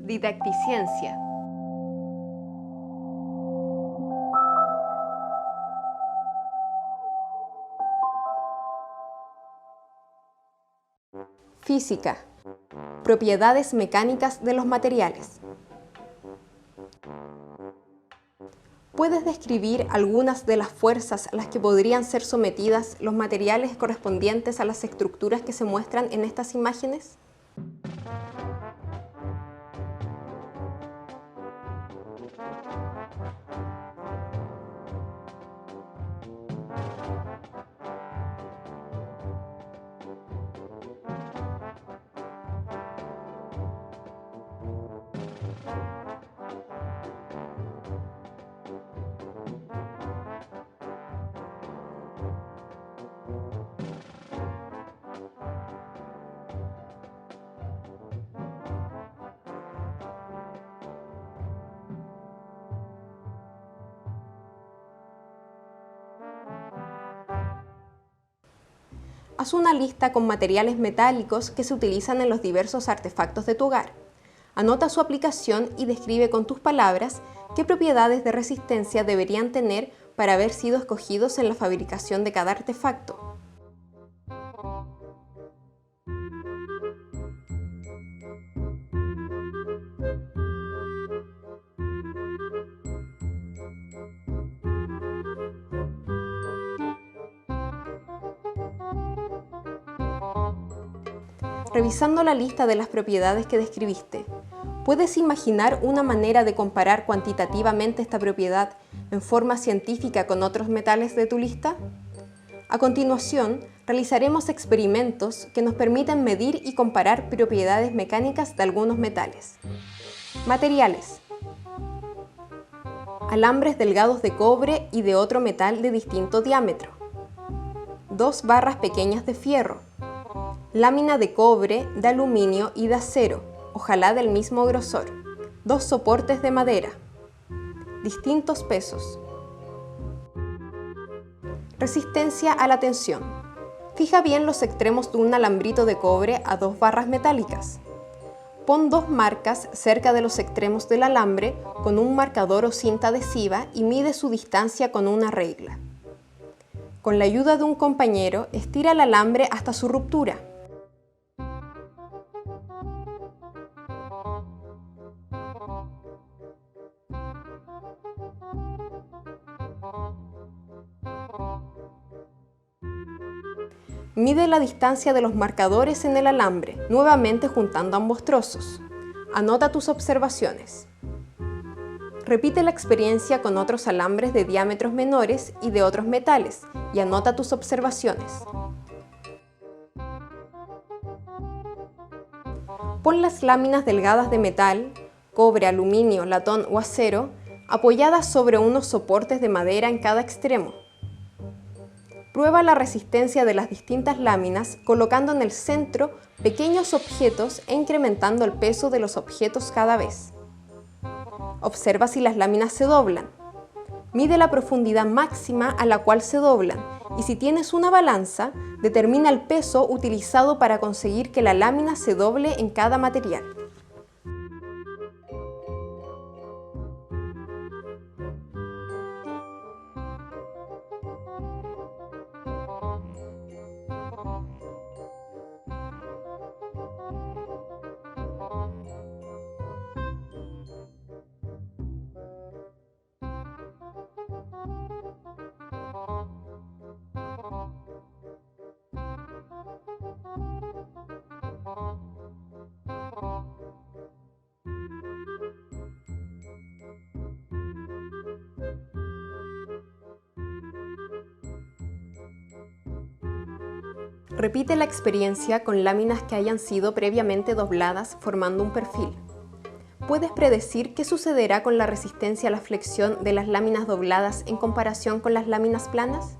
Didacticiencia. Física. Propiedades mecánicas de los materiales. ¿Puedes describir algunas de las fuerzas a las que podrían ser sometidas los materiales correspondientes a las estructuras que se muestran en estas imágenes? Haz una lista con materiales metálicos que se utilizan en los diversos artefactos de tu hogar. Anota su aplicación y describe con tus palabras qué propiedades de resistencia deberían tener para haber sido escogidos en la fabricación de cada artefacto. Revisando la lista de las propiedades que describiste, ¿puedes imaginar una manera de comparar cuantitativamente esta propiedad en forma científica con otros metales de tu lista? A continuación, realizaremos experimentos que nos permiten medir y comparar propiedades mecánicas de algunos metales. Materiales. Alambres delgados de cobre y de otro metal de distinto diámetro. 2 barras pequeñas de fierro. Lámina de cobre, de aluminio y de acero, ojalá del mismo grosor. 2 soportes de madera. Distintos pesos. Resistencia a la tensión. Fija bien los extremos de un alambrito de cobre a 2 barras metálicas. Pon 2 marcas cerca de los extremos del alambre con un marcador o cinta adhesiva y mide su distancia con una regla. Con la ayuda de un compañero, estira el alambre hasta su ruptura. Mide la distancia de los marcadores en el alambre, nuevamente juntando ambos trozos. Anota tus observaciones. Repite la experiencia con otros alambres de diámetros menores y de otros metales y anota tus observaciones. Pon las láminas delgadas de metal, cobre, aluminio, latón o acero, apoyadas sobre unos soportes de madera en cada extremo. Prueba la resistencia de las distintas láminas colocando en el centro pequeños objetos e incrementando el peso de los objetos cada vez. Observa si las láminas se doblan. Mide la profundidad máxima a la cual se doblan y si tienes una balanza, determina el peso utilizado para conseguir que la lámina se doble en cada material. Repite la experiencia con láminas que hayan sido previamente dobladas formando un perfil. ¿Puedes predecir qué sucederá con la resistencia a la flexión de las láminas dobladas en comparación con las láminas planas?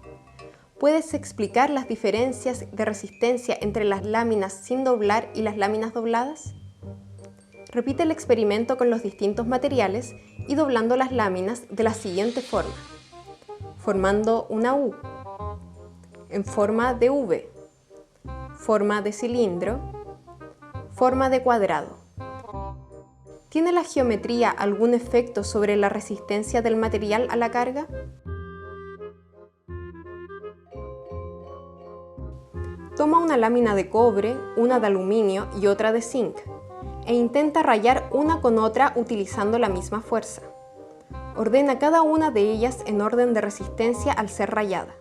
¿Puedes explicar las diferencias de resistencia entre las láminas sin doblar y las láminas dobladas? Repite el experimento con los distintos materiales y doblando las láminas de la siguiente forma, formando una U, en forma de V, forma de cilindro, forma de cuadrado. ¿Tiene la geometría algún efecto sobre la resistencia del material a la carga? Toma una lámina de cobre, una de aluminio y otra de zinc, e intenta rayar una con otra utilizando la misma fuerza. Ordena cada una de ellas en orden de resistencia al ser rayada.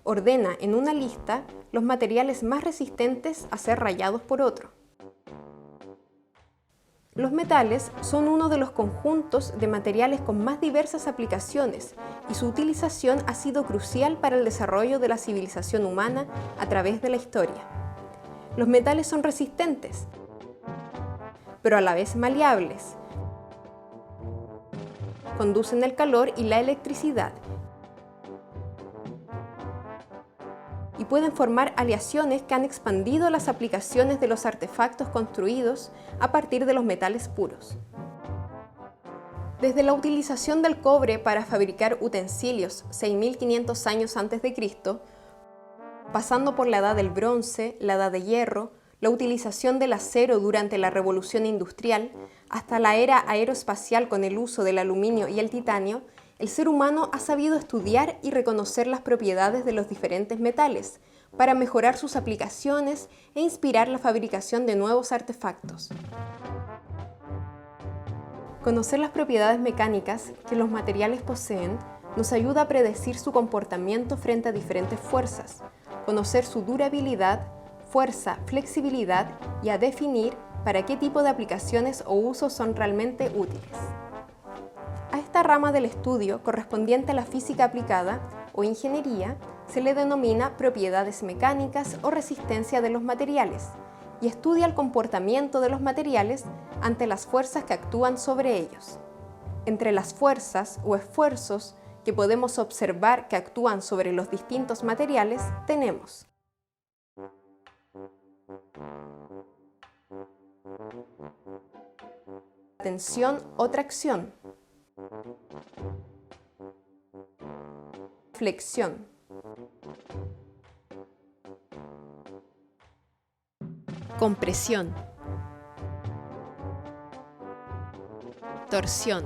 Ordena en una lista los materiales más resistentes a ser rayados por otro. Los metales son uno de los conjuntos de materiales con más diversas aplicaciones y su utilización ha sido crucial para el desarrollo de la civilización humana a través de la historia. Los metales son resistentes, pero a la vez maleables. Conducen el calor y la electricidad y pueden formar aleaciones que han expandido las aplicaciones de los artefactos construidos a partir de los metales puros. Desde la utilización del cobre para fabricar utensilios 6.500 años antes de Cristo, pasando por la edad del bronce, la edad de hierro, la utilización del acero durante la Revolución Industrial, hasta la era aeroespacial con el uso del aluminio y el titanio, el ser humano ha sabido estudiar y reconocer las propiedades de los diferentes metales para mejorar sus aplicaciones e inspirar la fabricación de nuevos artefactos. Conocer las propiedades mecánicas que los materiales poseen nos ayuda a predecir su comportamiento frente a diferentes fuerzas, conocer su durabilidad, fuerza, flexibilidad y a definir para qué tipo de aplicaciones o usos son realmente útiles. A esta rama del estudio correspondiente a la física aplicada o ingeniería se le denomina propiedades mecánicas o resistencia de los materiales y estudia el comportamiento de los materiales ante las fuerzas que actúan sobre ellos. Entre las fuerzas o esfuerzos que podemos observar que actúan sobre los distintos materiales tenemos tensión o tracción, flexión, compresión, torsión,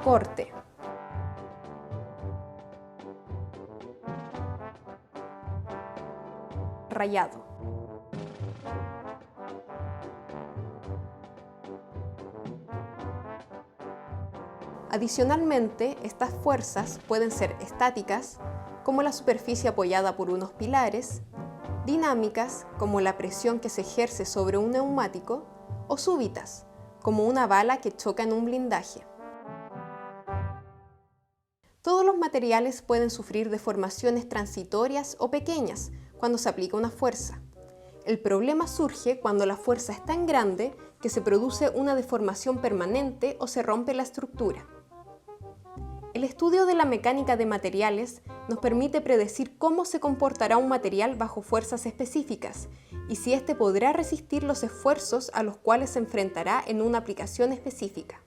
corte, rayado. Adicionalmente, estas fuerzas pueden ser estáticas, como la superficie apoyada por unos pilares, dinámicas, como la presión que se ejerce sobre un neumático, o súbitas, como una bala que choca en un blindaje. Todos los materiales pueden sufrir deformaciones transitorias o pequeñas cuando se aplica una fuerza. El problema surge cuando la fuerza es tan grande que se produce una deformación permanente o se rompe la estructura. El estudio de la mecánica de materiales nos permite predecir cómo se comportará un material bajo fuerzas específicas y si éste podrá resistir los esfuerzos a los cuales se enfrentará en una aplicación específica.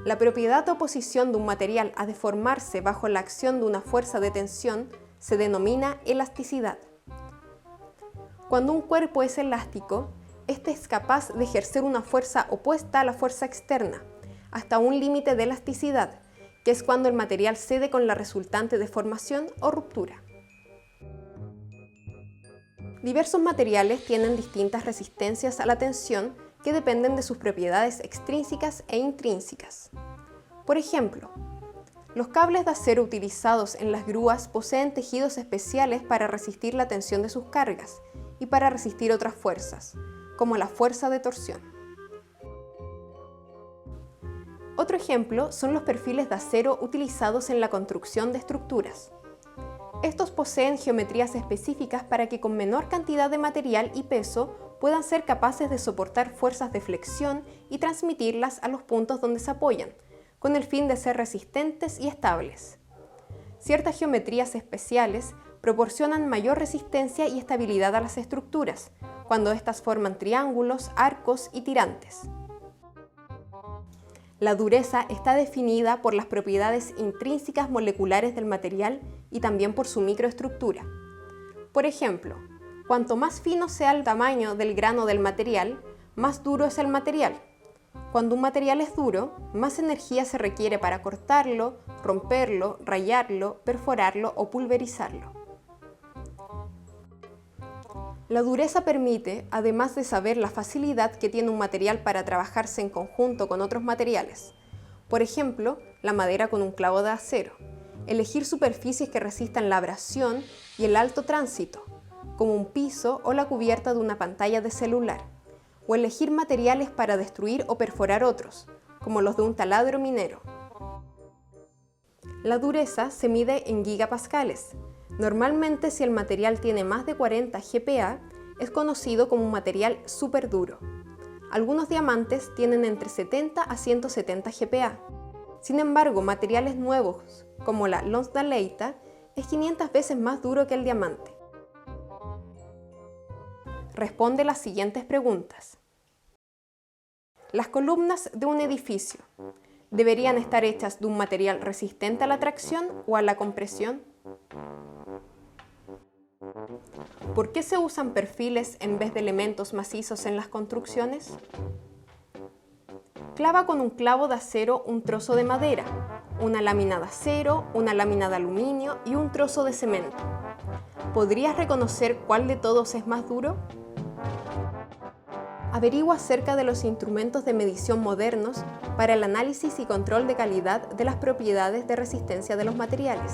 La propiedad de oposición de un material a deformarse bajo la acción de una fuerza de tensión se denomina elasticidad. Cuando un cuerpo es elástico, este es capaz de ejercer una fuerza opuesta a la fuerza externa, hasta un límite de elasticidad, que es cuando el material cede con la resultante deformación o ruptura. Diversos materiales tienen distintas resistencias a la tensión que dependen de sus propiedades extrínsecas e intrínsecas. Por ejemplo, los cables de acero utilizados en las grúas poseen tejidos especiales para resistir la tensión de sus cargas y para resistir otras fuerzas, como la fuerza de torsión. Otro ejemplo son los perfiles de acero utilizados en la construcción de estructuras. Estos poseen geometrías específicas para que con menor cantidad de material y peso puedan ser capaces de soportar fuerzas de flexión y transmitirlas a los puntos donde se apoyan, con el fin de ser resistentes y estables. Ciertas geometrías especiales proporcionan mayor resistencia y estabilidad a las estructuras, cuando éstas forman triángulos, arcos y tirantes. La dureza está definida por las propiedades intrínsecas moleculares del material y también por su microestructura. Por ejemplo, cuanto más fino sea el tamaño del grano del material, más duro es el material. Cuando un material es duro, más energía se requiere para cortarlo, romperlo, rayarlo, perforarlo o pulverizarlo. La dureza permite, además de saber la facilidad que tiene un material para trabajarse en conjunto con otros materiales, por ejemplo, la madera con un clavo de acero, elegir superficies que resistan la abrasión y el alto tránsito, como un piso o la cubierta de una pantalla de celular, o elegir materiales para destruir o perforar otros, como los de un taladro minero. La dureza se mide en gigapascales. Normalmente, si el material tiene más de 40 GPa, es conocido como un material superduro. Algunos diamantes tienen entre 70 a 170 GPa. Sin embargo, materiales nuevos, como la lonsdaleita, es 500 veces más duro que el diamante. Responde las siguientes preguntas. Las columnas de un edificio deberían estar hechas de un material resistente a la tracción o a la compresión. ¿Por qué se usan perfiles en vez de elementos macizos en las construcciones? Clava con un clavo de acero un trozo de madera, una lámina de acero, una lámina de aluminio y un trozo de cemento. ¿Podrías reconocer cuál de todos es más duro? Averigua acerca de los instrumentos de medición modernos para el análisis y control de calidad de las propiedades de resistencia de los materiales.